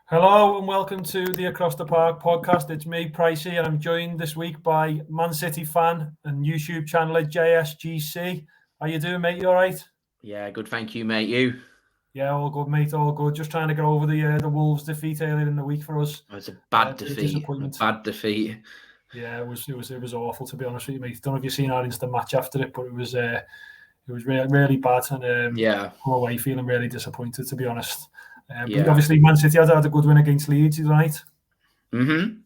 Hello and welcome to the Across the Park podcast. It's me, Pricey, and I'm joined this week by Man City fan and YouTube channel at JSGC. How you doing, mate? You all right? Yeah, good. Thank you, mate. You? Yeah, all good, mate. All good. Just trying to get over the Wolves defeat earlier in the week for us. It's a bad Bit of defeat. A disappointment. bad defeat. Yeah, it was awful, to be honest with you, mate. Don't know if you've seen our instant match after it, but it was really, really bad, and Yeah, come away feeling really disappointed, to be honest. But yeah. obviously, Man City had a good win against Leeds tonight. Mm-hmm.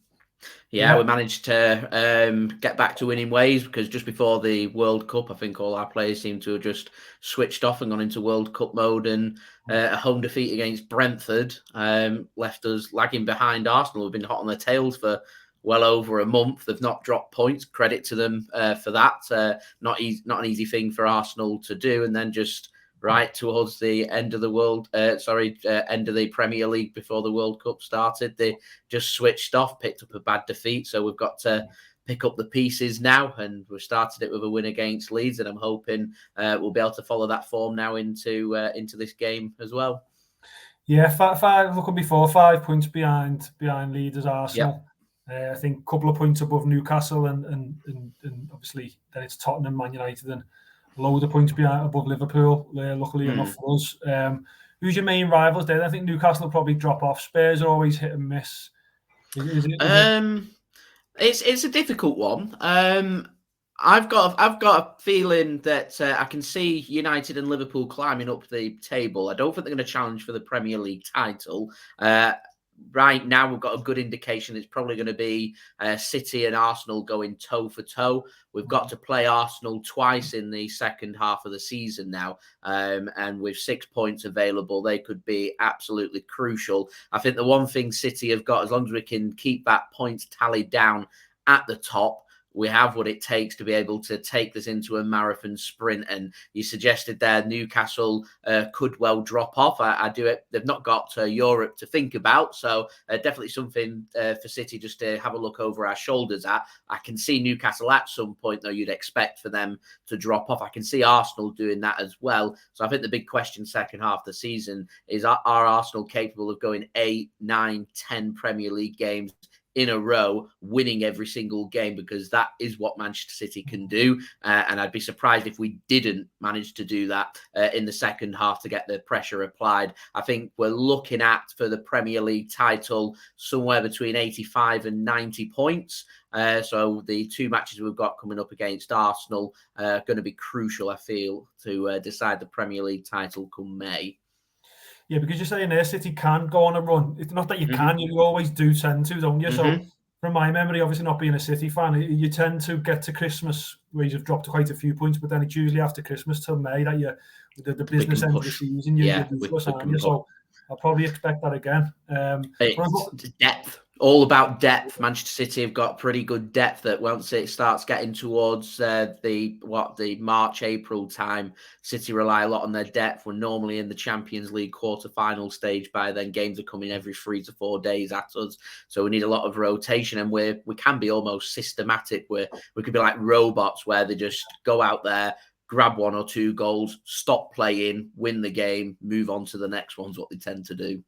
Yeah, we Yeah. managed to get back to winning ways because just before the World Cup, I think all our players seem to have just switched off and gone into World Cup mode. And a home defeat against Brentford left us lagging behind Arsenal, who've been hot on their tails for well over a month. They've not dropped points. Credit to them for that. Not an easy thing for Arsenal to do. And then just right towards the end of the end of the Premier League before the World Cup started, they just switched off, picked up a bad defeat. So we've got to pick up the pieces now, and we've started it with a win against Leeds, and I'm hoping we'll be able to follow that form now into this game as well. Yeah, five looking before 5 points behind Leeds as Yep. Arsenal. I think a couple of points above Newcastle and obviously then it's Tottenham, Man United, and a load of points behind above Liverpool. Luckily enough for us. Who's your main rivals there? I think Newcastle will probably drop off. Spurs are always hit and miss. Is it? It's a difficult one. I've got a feeling that I can see United and Liverpool climbing up the table. I don't think they're going to challenge for the Premier League title. Right now, we've got a good indication it's probably going to be City and Arsenal going toe for toe. We've got to play Arsenal twice in the second half of the season now, and with 6 points available, they could be absolutely crucial. I think the one thing City have got, as long as we can keep that points tally down at the top, we have what it takes to be able to take this into a marathon sprint. And you suggested there Newcastle could well drop off. I do it. They've not got Europe to think about, so definitely something for City just to have a look over our shoulders at. I can see Newcastle at some point, though. You'd expect for them to drop off. I can see Arsenal doing that as well. So I think the big question second half of the season is: are Arsenal capable of going 8, 9, 10 Premier League games in a row, winning every single game, because that is what Manchester City can do. And I'd be surprised if we didn't manage to do that in the second half to get the pressure applied. I think we're looking at, for the Premier League title, somewhere between 85 and 90 points. So the two matches we've got coming up against Arsenal are going to be crucial, I feel, to decide the Premier League title come May. Yeah, because you're saying there City can go on a run. It's not that you can, Mm-hmm. you always do tend to, don't you? So Mm-hmm. from my memory, obviously not being a City fan, you tend to get to Christmas where you've dropped quite a few points, but then it's usually after Christmas till May that the We business can end of the push. season, you're Yeah, useless, we aren't can you? push. So I'll probably expect that again. It's depth, all about depth. Manchester City have got pretty good depth that once it starts getting towards the March, April time, City rely a lot on their depth. We're normally in the Champions League quarter-final stage by then. Games are coming every 3 to 4 days at us. So we need a lot of rotation, and we can be almost systematic, where we could be like robots where they just go out there, grab 1 or 2 goals, stop playing, win the game, move on to the next one's what they tend to do.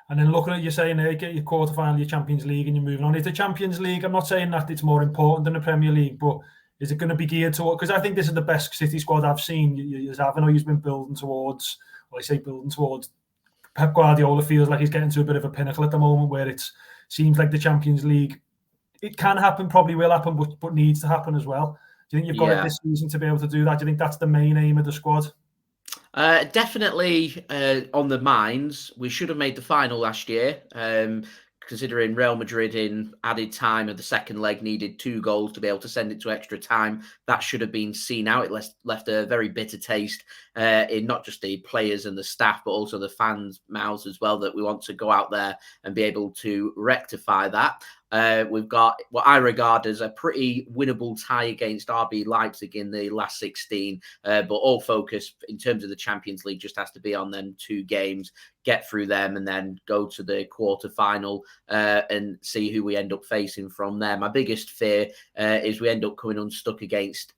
And then looking at you saying there, get your quarterfinal, your Champions League, and you're moving on. Is the Champions League, I'm not saying that it's more important than the Premier League, but is it going to be geared toward, because I think this is the best City squad I've seen. I know he's been building towards, well, I say building towards, Pep Guardiola feels like he's getting to a bit of a pinnacle at the moment where it seems like the Champions League, it can happen, probably will happen, but needs to happen as well. Do you think you've got it Yeah. this season to be able to do that? Do you think that's the main aim of the squad? Definitely on the minds. We should have made the final last year, considering Real Madrid in added time of the second leg needed 2 goals to be able to send it to extra time. That should have been seen out. It left a very bitter taste in not just the players and the staff, but also the fans' mouths as well, that we want to go out there and be able to rectify that. We've got what I regard as a pretty winnable tie against RB Leipzig in the last 16, but all focus in terms of the Champions League just has to be on them 2 games, get through them, and then go to the quarter-final and see who we end up facing from there. My biggest fear is we end up coming unstuck against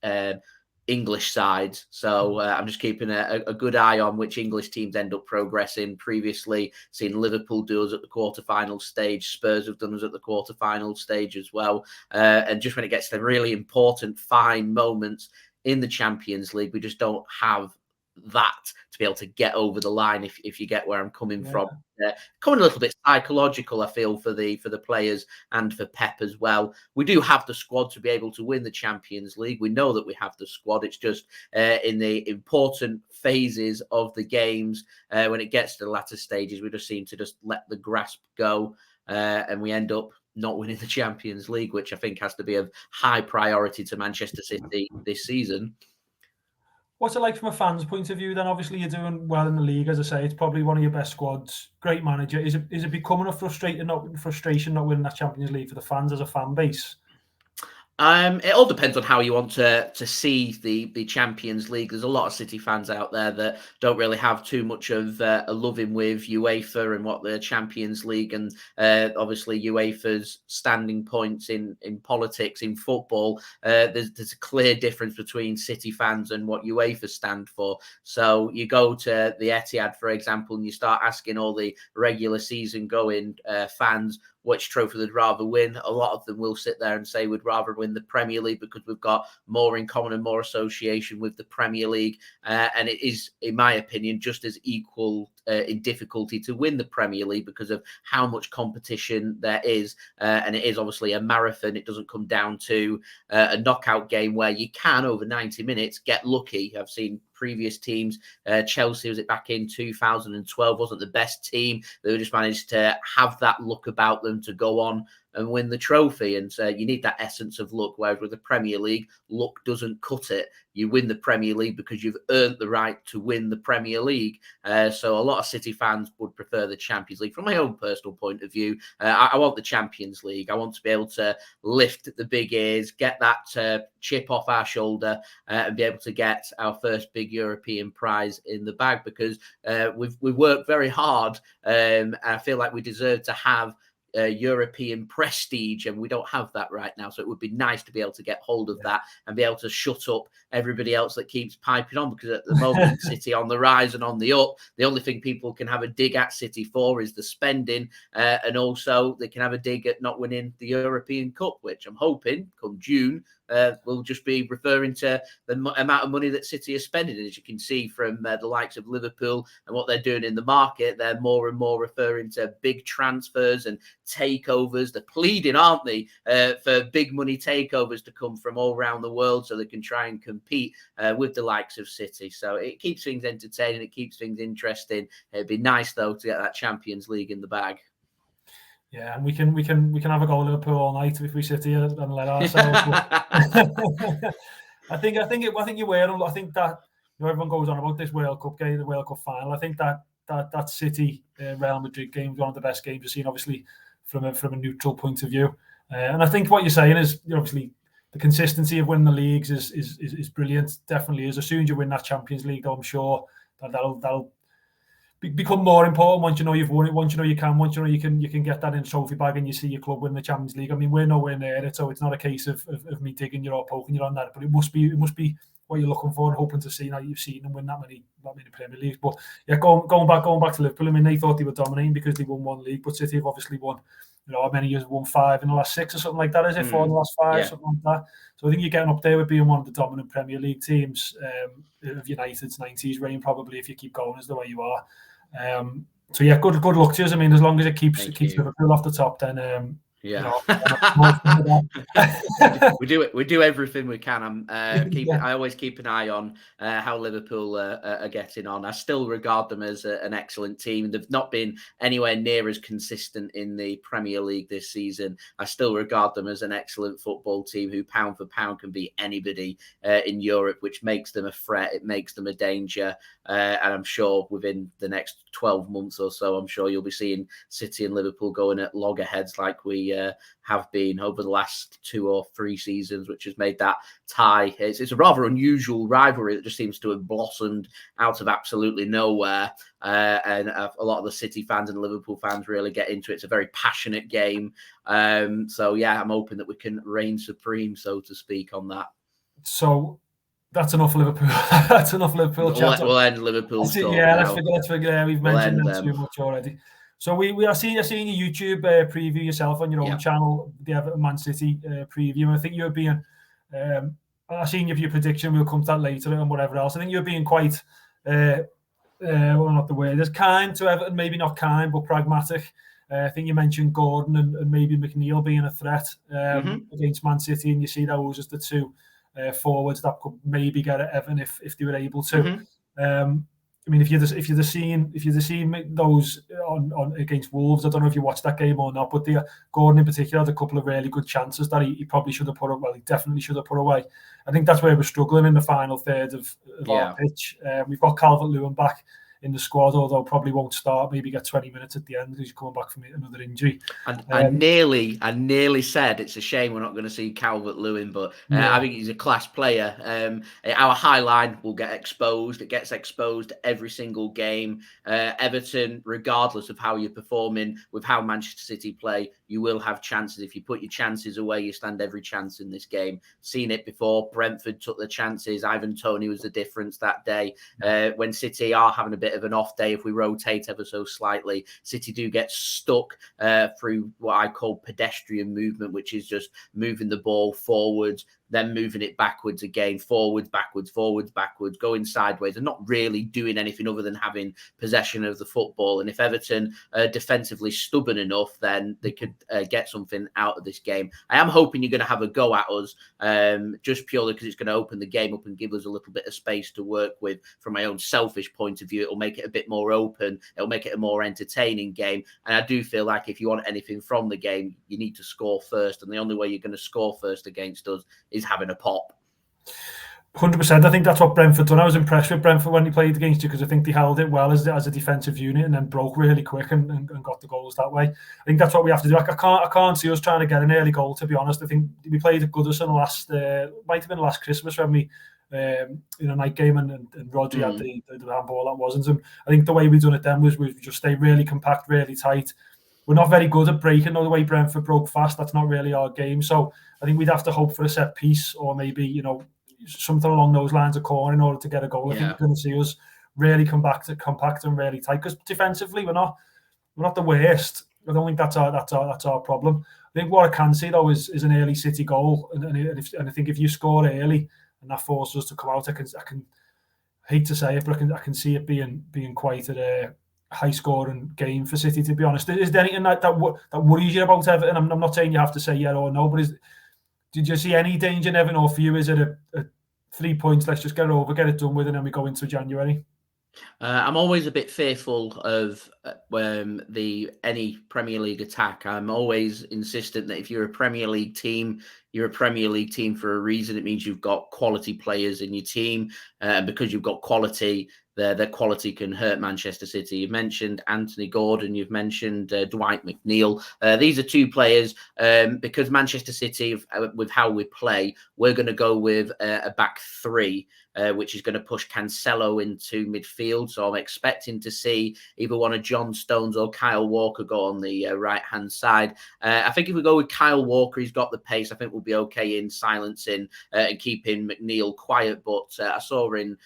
English sides. So I'm just keeping a good eye on which English teams end up progressing. Previously, seen Liverpool do us at the quarterfinal stage. Spurs have done us at the quarterfinal stage as well. And just when it gets to the really important, fine moments in the Champions League, we just don't have that to be able to get over the line, if you get where I'm coming from. Coming a little bit psychological, I feel, for the players and for Pep as well. We do have the squad to be able to win the Champions League. We know that we have the squad. It's just in the important phases of the games, when it gets to the latter stages, we just seem to just let the grasp go, and we end up not winning the Champions League, which I think has to be of high priority to Manchester City this season. What's it like from a fan's point of view then? Obviously, you're doing well in the league. As I say, it's probably one of your best squads. Great manager. Is it becoming a frustration not winning that Champions League for the fans as a fan base? It all depends on how you want to see the Champions League. There's a lot of City fans out there that don't really have too much of a love-in with UEFA and what the Champions League and obviously UEFA's standing points in politics, in football. There's a clear difference between City fans and what UEFA stand for. So you go to the Etihad, for example, and you start asking all the regular season going fans which trophy they'd rather win. A lot of them will sit there and say we'd rather win the Premier League because we've got more in common and more association with the Premier League. And it is, in my opinion, just as equal in difficulty to win the Premier League because of how much competition there is. And it is obviously a marathon. It doesn't come down to a knockout game where you can, over 90 minutes, get lucky. I've seen previous teams. Chelsea, was it back in 2012, wasn't the best team. They just managed to have that luck about them to go on and win the trophy. And so you need that essence of luck, whereas with the Premier League, luck doesn't cut it. You win the Premier League because you've earned the right to win the Premier League. So a lot of City fans would prefer the Champions League. From my own personal point of view, I want the Champions League. I want to be able to lift the big ears, get that chip off our shoulder, and be able to get our first big European prize in the bag, because we've worked very hard, and I feel like we deserve to have European prestige, and we don't have that right now. So it would be nice to be able to get hold of that and be able to shut up everybody else that keeps piping on, because at the moment City on the rise and on the up. The only thing people can have a dig at City for is the spending, and also they can have a dig at not winning the European Cup, which I'm hoping come June will just be referring to the amount of money that City is spending. And as you can see from the likes of Liverpool and what they're doing in the market, they're more and more referring to big transfers and takeovers. They're pleading, aren't they, for big money takeovers to come from all around the world so they can try and compete with the likes of City. So it keeps things entertaining. It keeps things interesting. It'd be nice, though, to get that Champions League in the bag. Yeah, and we can have a go at Liverpool all night if we sit here and let ourselves. I think you were. I think that, you know, everyone goes on about this World Cup game, the World Cup final. I think that City Real Madrid game was one of the best games we've seen, obviously from a neutral point of view. And I think what you're saying is, obviously, the consistency of winning the leagues is brilliant. Definitely is. As soon as you win that Champions League, though, I'm sure that'll become more important once you know you've won it, once you know you can get that in a trophy bag and you see your club win the Champions League. I mean, we're nowhere near it, so it's not a case of me digging you or poking you on that, but it must be what you're looking for and hoping to see. Now you've seen them win that many Premier Leagues. But yeah, going back to Liverpool, I mean, they thought they were dominating because they won one league, but City have obviously won, you know, how many years won 5 in the last 6 or something like that, is it? 4 in the last 5, something like that. So I think you're getting up there with being one of the dominant Premier League teams of United's 90s reign, probably, if you keep going as the way you are. So yeah, good luck to us. I mean, as long as it keeps Liverpool off the top, then yeah, you know, we do everything we can. I always keep an eye on how Liverpool are getting on. I still regard them as an excellent team. They've not been anywhere near as consistent in the Premier League this season. I still regard them as an excellent football team who, pound for pound, can beat anybody in Europe, which makes them a threat. It makes them a danger. And I'm sure within the next 12 months or so, I'm sure you'll be seeing City and Liverpool going at loggerheads like we have been over the last 2 or 3 seasons, which has made that tie. It's a rather unusual rivalry that just seems to have blossomed out of absolutely nowhere. And a lot of the City fans and Liverpool fans really get into it. It's a very passionate game. So yeah, I'm hoping that we can reign supreme, so to speak, on that. So That's enough Liverpool. That's enough Liverpool chat. We'll end Liverpool's talk Yeah, now. let's forget. We've mentioned them too much already. So we are seeing your YouTube preview yourself on your own channel, the Everton Man City preview. And I think you're being, I've seen your prediction. We'll come to that later and whatever else. I think you're being quite, well, not the word, there's kind to Everton, maybe not kind, but pragmatic. I think you mentioned Gordon and maybe McNeil being a threat against Man City, and you see those as the two forwards that could maybe get at Everton if they were able to. I mean, if you'd have seen those on against Wolves, I don't know if you watched that game or not, but Gordon in particular had a couple of really good chances that he probably should have put up. Well, he definitely should have put away. I think that's where we're struggling in the final third of our pitch. We've got Calvert-Lewin back in the squad, although probably won't start, maybe get 20 minutes at the end because he's coming back from another injury. I nearly said it's a shame we're not going to see Calvert-Lewin, but I think he's a class player. Our high line will get exposed. It gets exposed every single game. Everton, regardless of how you're performing, with how Manchester City play, you will have chances. If you put your chances away, you stand every chance in this game. Seen it before. Brentford took the chances. Ivan Toney was the difference that day. When City are having a bit of an off day, if we rotate ever so slightly, City do get stuck through what I call pedestrian movement, which is just moving the ball forwards, then moving it backwards again, forwards, backwards, going sideways, and not really doing anything other than having possession of the football. And if Everton are defensively stubborn enough, then they could get something out of this game. I am hoping you're going to have a go at us, just purely because it's going to open the game up and give us a little bit of space to work with. From my own selfish point of view, it'll make it a bit more open. It'll make it a more entertaining game. And I do feel like if you want anything from the game, you need to score first. And the only way you're going to score first against us is having a pop. 100%. I think that's what Brentford done. I was impressed with Brentford when he played against you because I think they held it well as a defensive unit and then broke really quick and got the goals that way. I think that's what we have to do. I can't see us trying to get an early goal, to be honest. I think we played at Goodison might have been last Christmas when we in a night game and Rodri had the handball that wasn't him. I think the way we done it then was we just stay really compact, really tight. We're not very good at breaking, the way Brentford broke fast. That's not really our game. So I think we'd have to hope for a set piece or maybe, something along those lines of corner in order to get a goal. I think you're going to see us really compact and really tight because defensively we're not the worst. I don't think that's our problem. I think what I can see though is an early City goal, and I think if you score early and that forces us to come out, I can hate to say it, but I can see it being quite a high scoring game for City, to be honest. Is there anything that worries you about Everton? I'm not saying you have to say yeah or no, but did you see any danger in Everton, or for you is it a 3 points, let's just get it over, get it done with, and then we go into January? I'm always a bit fearful of any Premier League attack. I'm always insistent that if you're a Premier League team, you're a Premier League team for a reason. It means you've got quality players in your team, and because you've got quality, their quality can hurt Manchester City. You've mentioned Anthony Gordon, you've mentioned Dwight McNeil. These are two players, because Manchester City, with how we play, we're going to go with a back three, which is going to push Cancelo into midfield. So I'm expecting to see either one of John Stones or Kyle Walker go on the right-hand side. I think if we go with Kyle Walker, he's got the pace. I think we'll be okay in silencing and keeping McNeil quiet. But I saw in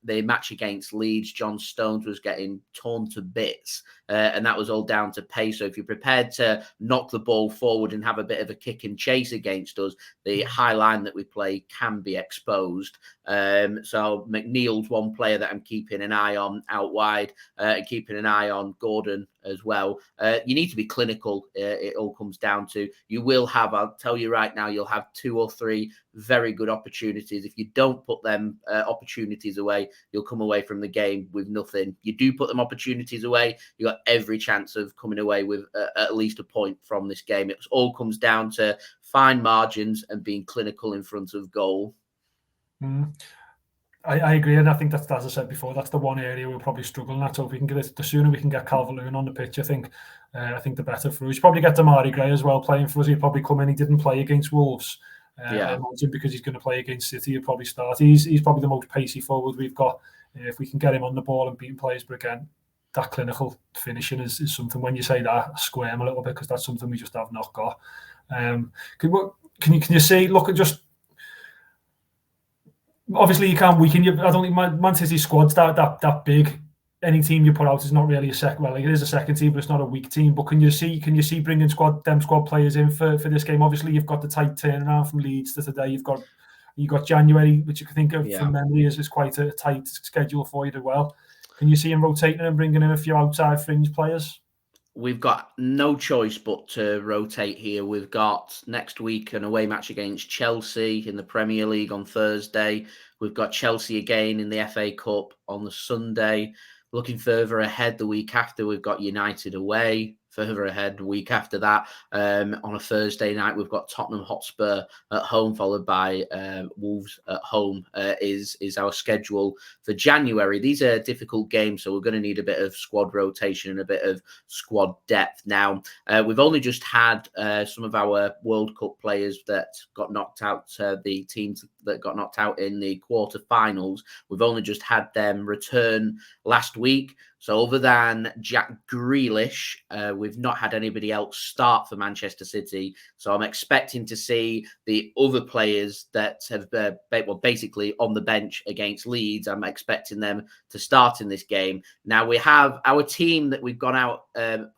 the match against Leeds, John Stones was getting torn to bits, and that was all down to pace. So if you're prepared to knock the ball forward and have a bit of a kick and chase against us, the high line that we play can be exposed. So McNeil's one player that I'm keeping an eye on out wide, and keeping an eye on Gordon as well. You need to be clinical. It all comes down to, you will have, I'll tell you right now, you'll have 2 or 3 very good opportunities. If you don't put them opportunities away, you'll come away from the game with nothing. You do put them opportunities away, you got every chance of coming away with at least a point from this game. It all comes down to fine margins and being clinical in front of goal. I agree, and I think that's, as I said before, that's the one area we'll probably struggle in. That's so if we can get it, the sooner we can get Calvert-Lewin on the pitch, I think the better for us. Probably get Damari Gray as well playing for us. He'd probably come in. He didn't play against Wolves. I imagine because he's going to play against City, he'll probably start. He's probably the most pacey forward we've got. If we can get him on the ball and beating players, but again, that clinical finishing is something. When you say that, I squirm a little bit because that's something we just have not got. Can you see? Look at just. obviously you can't weaken you. I don't think Man City's squad's that big. Any team you put out is not really a second. Well, it is a second team, but it's not a weak team. But can you see bringing squad players in for this game? Obviously, you've got the tight turnaround from Leeds to today. You've got January, which you can think of from memory is quite a tight schedule for you as well. Can you see him rotating and bringing in a few outside fringe players? We've got no choice but to rotate here. We've got next week an away match against Chelsea in the Premier League on Thursday. We've got Chelsea again in the FA Cup on the Sunday. Looking further ahead, the week after, we've got United away. Further ahead, the week after that, on a Thursday night, we've got Tottenham Hotspur at home, followed by Wolves at home, is our schedule for January. These are difficult games, so we're going to need a bit of squad rotation and a bit of squad depth. Now, we've only just had some of our World Cup players that got knocked out, the teams that got knocked out in the quarterfinals. We've only just had them return last week. So other than Jack Grealish, we've not had anybody else start for Manchester City. So I'm expecting to see the other players that have basically on the bench against Leeds. I'm expecting them to start in this game. Now we have our team that we've gone out,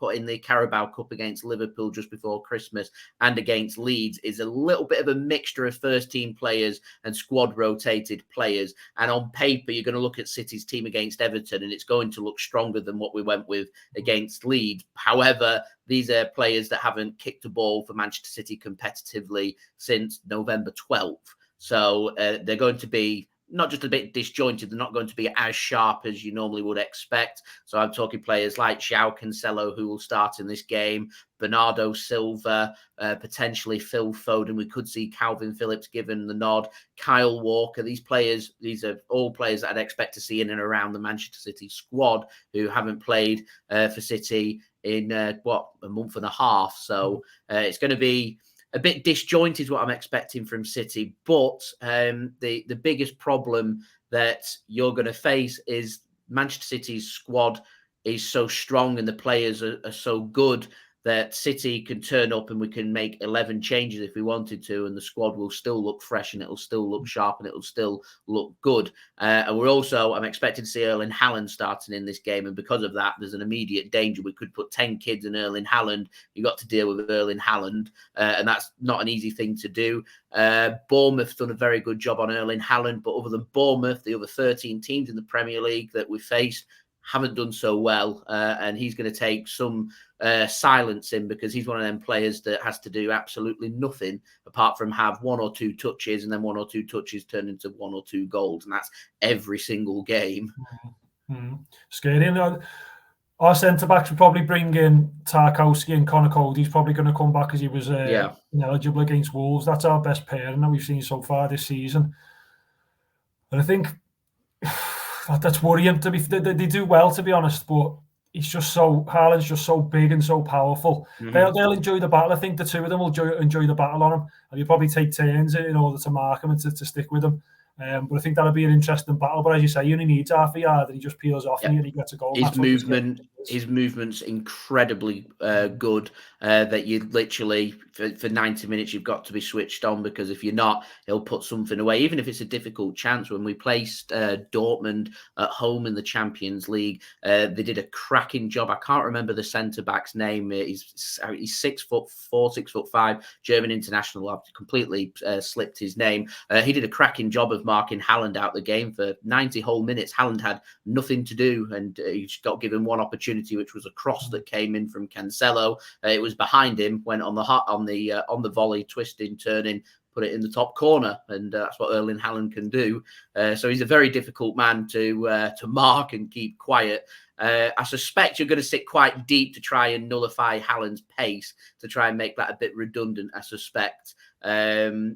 put in the Carabao Cup against Liverpool just before Christmas and against Leeds is a little bit of a mixture of first team players and squad rotated players. And on paper, you're going to look at City's team against Everton and it's going to look stronger than what we went with against Leeds. However, these are players that haven't kicked a ball for Manchester City competitively since November 12th. So they're going to be not just a bit disjointed, they're not going to be as sharp as you normally would expect. So I'm talking players like João Cancelo, who will start in this game, Bernardo Silva, potentially Phil Foden. We could see Calvin Phillips given the nod, Kyle Walker. These are all players that I'd expect to see in and around the Manchester City squad who haven't played for City in, a month and a half. So it's going to be a bit disjointed what I'm expecting from City, but the biggest problem that you're going to face is Manchester City's squad is so strong and the players are so good that City can turn up and we can make 11 changes if we wanted to, and the squad will still look fresh and it'll still look sharp and it'll still look good. And I'm expecting to see Erling Haaland starting in this game, and because of that, there's an immediate danger. We could put 10 kids in Erling Haaland. You've got to deal with Erling Haaland, and that's not an easy thing to do. Bournemouth done a very good job on Erling Haaland, but other than Bournemouth, the other 13 teams in the Premier League that we faced haven't done so well, and he's going to take some silencing because he's one of them players that has to do absolutely nothing apart from have one or two touches, and then one or two touches turn into one or two goals, and that's every single game. Scary. Our centre backs would probably bring in Tarkowski, and Connor Cody's probably going to come back because he was ineligible against Wolves. That's our best pairing that we've seen so far this season, and I think that's worrying. They do well, to be honest, but Haaland's just so big and so powerful. They'll enjoy the battle. I think the two of them will enjoy the battle on him, and you'll probably take turns in order to mark him and to stick with him. But I think that'll be an interesting battle. But as you say, he only needs half a yard and he just peels off and he gets a goal. His movement's incredibly good. That you literally for 90 minutes you've got to be switched on, because if you're not, he'll put something away, even if it's a difficult chance. When we placed Dortmund at home in the Champions League, they did a cracking job. I can't remember the centre back's name. He's 6'4", 6'5", German international. I've completely slipped his name. He did a cracking job of marking Haaland out the game for 90 whole minutes. Haaland had nothing to do, and he got given one opportunity, which was a cross that came in from Cancelo. It was behind him, went on the volley, twisting, turning, put it in the top corner, and that's what Erling Haaland can do. So he's a very difficult man to mark and keep quiet. I suspect you're going to sit quite deep to try and nullify Haaland's pace, to try and make that a bit redundant, I suspect,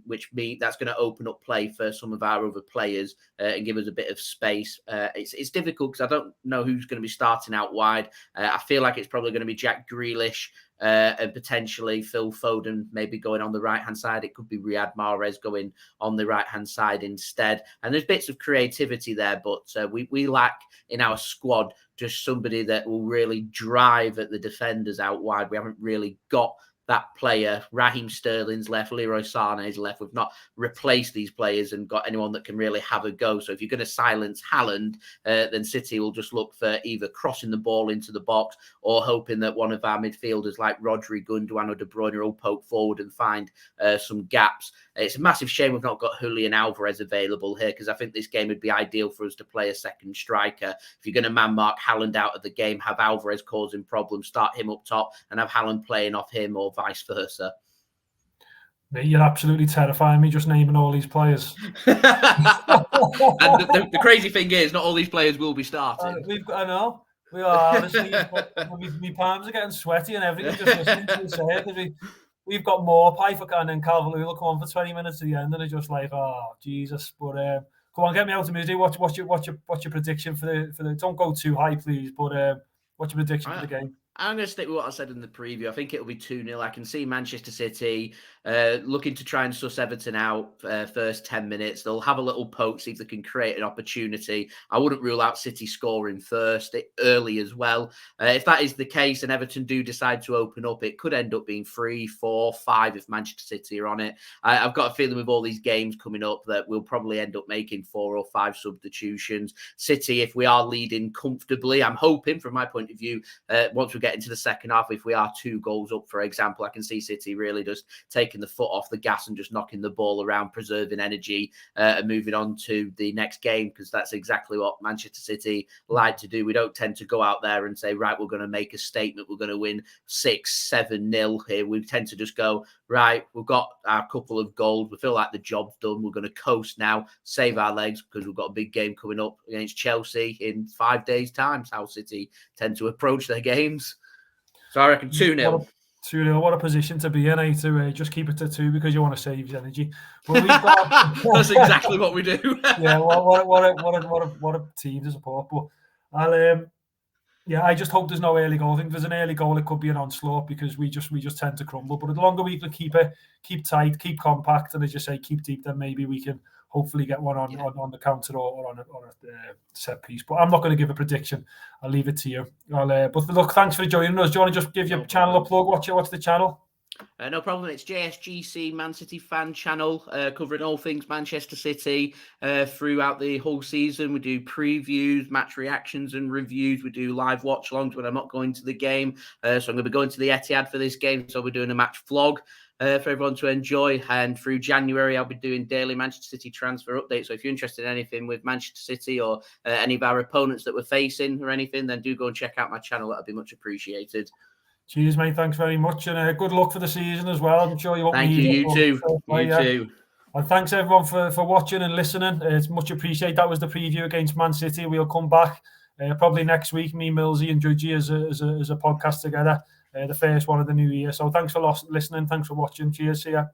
which means that's going to open up play for some of our other players and give us a bit of space. It's difficult because I don't know who's going to be starting out wide. I feel like it's probably going to be Jack Grealish and potentially Phil Foden maybe going on the right-hand side. It could be Riyad Mahrez going on the right-hand side instead. And there's bits of creativity there, but we lack in our squad just somebody that will really drive at the defenders out wide. We haven't really got that player. Raheem Sterling's left, Leroy Sané's left. We've not replaced these players and got anyone that can really have a go. So if you're going to silence Haaland, then City will just look for either crossing the ball into the box or hoping that one of our midfielders like Rodri, Gundogan or De Bruyne will poke forward and find some gaps. It's a massive shame we've not got Julian Alvarez available here, because I think this game would be ideal for us to play a second striker. If you're going to man-mark Haaland out of the game, have Alvarez causing problems, start him up top and have Haaland playing off him, or vice versa. You're absolutely terrifying me just naming all these players. And the crazy thing is, not all these players will be starting. I know. We are, honestly. My palms are getting sweaty and everything just listening to you say it. We've got more Piper and then Calvert-Lewin will come on for 20 minutes at the end, and it's just like, oh Jesus! But come on, get me out of misery. What's your prediction for the? Don't go too high, please. But what's your prediction for the game? I'm going to stick with what I said in the preview. I think it'll be 2-0. I can see Manchester City looking to try and suss Everton out first 10 minutes. They'll have a little poke, see if they can create an opportunity. I wouldn't rule out City scoring first, early as well. If that is the case and Everton do decide to open up, it could end up being 3, 4, 5 if Manchester City are on it. I've got a feeling with all these games coming up that we'll probably end up making 4 or 5 substitutions. City, if we are leading comfortably, I'm hoping from my point of view, once we get into the second half, if we are 2 goals up, for example, I can see City really just taking the foot off the gas and just knocking the ball around, preserving energy and moving on to the next game, because that's exactly what Manchester City like to do. We don't tend to go out there and say, right, we're going to make a statement, we're going to win 6-7-0 here. We tend to just go, right, we've got our couple of goals, we feel like the job's done, we're going to coast now, save our legs, because we've got a big game coming up against Chelsea in 5 days' time. How City tend to approach their games. So I reckon 2-0. 2-0. What a position to be in, eh? To just keep it to 2 because you want to save energy. But we've got... That's exactly what we do. Yeah, what a team to support. But I just hope there's no early goal. I think if there's an early goal, it could be an onslaught, because we just tend to crumble. But the longer we can keep tight, keep compact, and as you say, keep deep, then maybe we can hopefully get one on the counter or on a set piece. But I'm not going to give a prediction. I'll leave it to you. But look, thanks for joining us. Do you want to just give your channel a plug? What's the channel? No problem. It's JSGC Man City fan channel, covering all things Manchester City throughout the whole season. We do previews, match reactions and reviews. We do live watch-alongs when I'm not going to the game. So I'm going to be going to the Etihad for this game. So we're doing a match vlog for everyone to enjoy. And through January, I'll be doing daily Manchester City transfer updates. So if you're interested in anything with Manchester City or any of our opponents that we're facing or anything, then do go and check out my channel. That'd be much appreciated. Cheers, mate. Thanks very much. And good luck for the season as well. I'm sure you won't need it. Thank you. You too. And thanks everyone for watching and listening. It's much appreciated. That was the preview against Man City. We'll come back probably next week, me, Millsy and Judgy as a podcast together. The first one of the new year. So thanks for listening. Thanks for watching. Cheers. See ya.